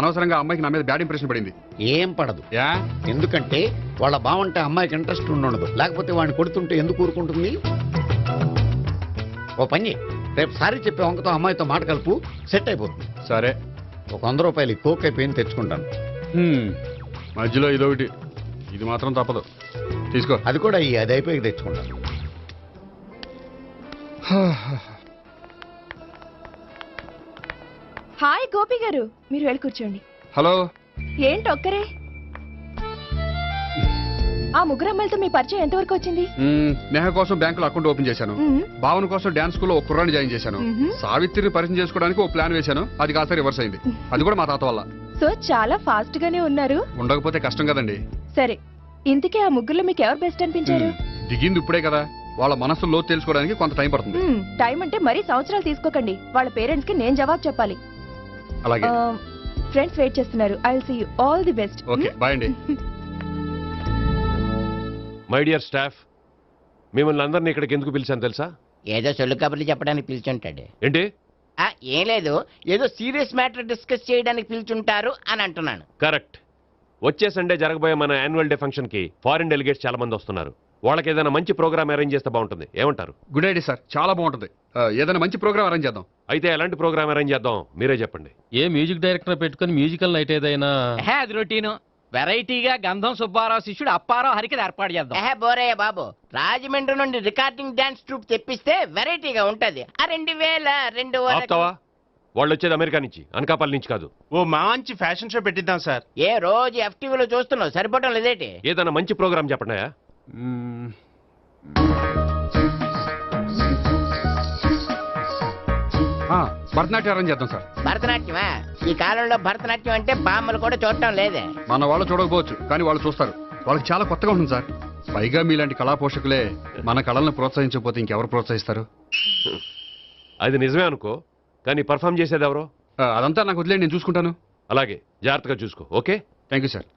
అనవసరంగా అమ్మాయికి నా మీద బ్యాడ్ ఇంప్రెషన్ పడింది. ఏం పడదు. యా ఎందుకంటే వాళ్ళ బావంటే అమ్మాయికి ఇంట్రెస్ట్ ఉండదు. లేకపోతే వాడిని కొడుతుంటే ఎందుకు ఊరుకుంటుంది? ఓ పని, రేపు సారీ చెప్పే వంకతో అమ్మాయితో మాట కలుపు, సెట్ అయిపోతుంది. సరే, ఒక 100 రూపాయలు కోక్ అయిపోయింది తెచ్చుకుంటాను. మధ్యలో ఇదొకటి, ఇది మాత్రం తప్పదు. తీసుకో. అది కూడా అది అయిపోయి తెచ్చుకుంటాను. హాయ్ గోపి గారు, మీరు వెళ్ళి కూర్చోండి. హలో. ఏంటి ఒక్కరే? ఆ ముగ్గురు అమ్మాయిలతో మీ పరిచయం ఎంతవరకు వచ్చింది? నేహ కోసం బ్యాంకులో అకౌంట్ ఓపెన్ చేశాను. భావన కోసం డాన్స్ స్కూల్లో ఒక కుర్రాన్ని జాయిన్ చేశాను. సావిత్రిని పరిచయం చేసుకోవడానికి ఒక ప్లాన్ వేశాను. అది కాస్త రివర్స్ అయింది. అది కూడా మా తాత వల్ల. సో చాలా ఫాస్ట్ గానే ఉన్నారు. ఉండకపోతే కష్టం కదండి. సరే, ఇంతకీ ఆ ముగ్గురులో మీకు ఎవరు బెస్ట్ అనిపించారు? దిగింది ఇప్పుడే కదా, వాళ్ళ మనసు లోతు తెలుసుకోవడానికి కొంత టైం పడుతుంది. టైం అంటే మరీ సంవత్సరాలు తీసుకోకండి. వాళ్ళ పేరెంట్స్ కి నేను జవాబు చెప్పాలి. అలాగే. ఫ్రెండ్స్ వెయిట్ చేస్తున్నారు. I will see you. All the best. Okay, bye అండి. మై డియర్ స్టాఫ్, మిమ్మల్ని అందరినీ ఇక్కడికి ఎందుకు పిలిచాను తెలుసా? ఏదో సొల్లు కబుర్లు చెప్పడానికి పిలుచుంటాడు. ఏంటి? ఏం లేదు, ఏదో సీరియస్ మ్యాటర్ డిస్కస్ చేయడానికి పిలుచుంటారు అని అంటున్నాను. కరెక్ట్. వచ్చే సండే జరగబోయే మన యాన్యువల్ డే ఫంక్షన్ కి ఫారిన్ డెలిగేట్స్ చాలా మంది వస్తున్నారు. వాళ్ళకి ఏదైనా మంచి ప్రోగ్రామ్ అరేంజ్ చేస్తే బాగుంటుంది. ఏమంటారు? గుడ్ ఐడియా సార్, చాలా బాగుంటుంది. ఏదైనా మంచి ప్రోగ్రామ్ అరేంజ్ చేద్దాం. అయితే ఎలాంటి ప్రోగ్రామ్ అరేంజ్ చేద్దాం మీరే చెప్పండి. ఏ మ్యూజిక్ డైరెక్టర్ పెట్టుకుని మ్యూజికల్ నైట్ ఏదైనా? అది రొటీను. వెరైటీగా గంధం సుబ్బారావు శిష్యుడు అప్పారావు హరికి ఏర్పాటు చేద్దాం. బోరయ్య బాబు, రాజమండ్రి నుండి రికార్డింగ్ డాన్స్ ట్రూప్ తెప్పిస్తే వెరైటీగా ఉంటది. 2002 ఆపుతావా? వాళ్ళు వచ్చేది అమెరికా నుంచి, అనకాపల్లి నుంచి కాదు. ఓ మంచి ఫ్యాషన్ షో పెట్టిద్దాం సార్. ఏ రోజు FTVలో చూస్తున్నావు, సరిపోవడం లేదేటి? ఏదైనా మంచి ప్రోగ్రామ్ చెప్పండి. భరతనాట్యం అరేంజ్ చేద్దాం సార్. భరతనాట్యమా? ఈ కాలంలో భరతనాట్యం అంటే బామ్మలు కూడా చూడటం లేదే. మన వాళ్ళు చూడకపోవచ్చు, కానీ వాళ్ళు చూస్తారు. వాళ్ళకి చాలా కొత్తగా ఉంటుంది సార్. పైగా మీలాంటి కళా పోషకులే మన కళలను ప్రోత్సహించకపోతే ఇంకెవరు ప్రోత్సహిస్తారు? అది నిజమే అనుకో, కానీ పర్ఫామ్ చేసేది ఎవరో? అదంతా నాకు వదిలేండి, నేను చూసుకుంటాను. అలాగే, జాగ్రత్తగా చూసుకో. Okay, thank you sir.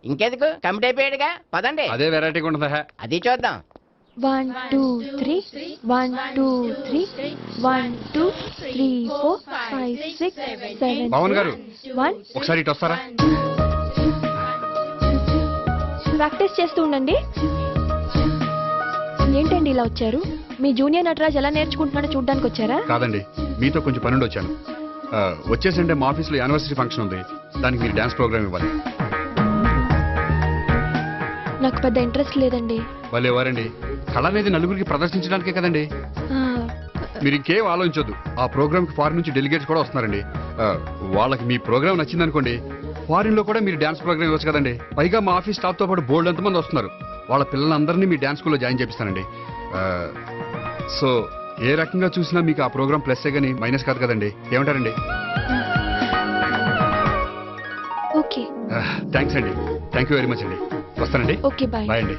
ఇంకెందుకు, కమిటీ అయిపోయాడుగా, పదండి. అదే వెరైటీగా ఉంటుందా? అది చూద్దాం. 1 2 3 1 2 3 1 2 3 4 5 6 7 పవన్ గారు, 1. ఒకసారి ఇటు వస్తారా? ప్రాక్టీస్ చేస్తూ ఉండండి. ఏంటండి ఇలా వచ్చారు? మీ జూనియర్ నటరాజ్ ఎలా నేర్చుకుంటున్నాడో చూడడానికి వచ్చారా? కాదండి, మీతో కొంచెం పనుండి వచ్చాను. వచ్చేసంటే మా ఆఫీస్లో యానివర్సరీ ఫంక్షన్ ఉంది, దానికి మీరు డాన్స్ ప్రోగ్రామ్ ఇవ్వాలి. నాకు పెద్ద ఇంట్రెస్ట్ లేదండి. వాళ్ళు ఎవరండి? కళ అనేది నలుగురికి ప్రదర్శించడానికే కదండి. మీరు ఇంకేం ఆలోచించొద్దు. ఆ ప్రోగ్రామ్ కి ఫారిన్ నుంచి డెలిగేట్స్ కూడా వస్తున్నారండి. వాళ్ళకి మీ ప్రోగ్రామ్ నచ్చిందనుకోండి, ఫారిన్ లో కూడా మీరు డాన్స్ ప్రోగ్రామ్ ఇవ్వచ్చు కదండి. పైగా మా ఆఫీస్ స్టాఫ్ తో పాటు బోల్డ్ ఎంతమంది వస్తున్నారు. వాళ్ళ పిల్లలందరినీ మీ డాన్స్ స్కూల్లో జాయిన్ చేపిస్తానండి. సో ఏ రకంగా చూసినా మీకు ఆ ప్రోగ్రామ్ ప్లస్సే గానీ మైనస్ కాదు కదండి. ఏమంటారండి? ఓకే, థ్యాంక్స్ అండి. థ్యాంక్ యూ వెరీ మచ్ అండి. వస్తానండి. Okay, bye. బాయ్ అండి.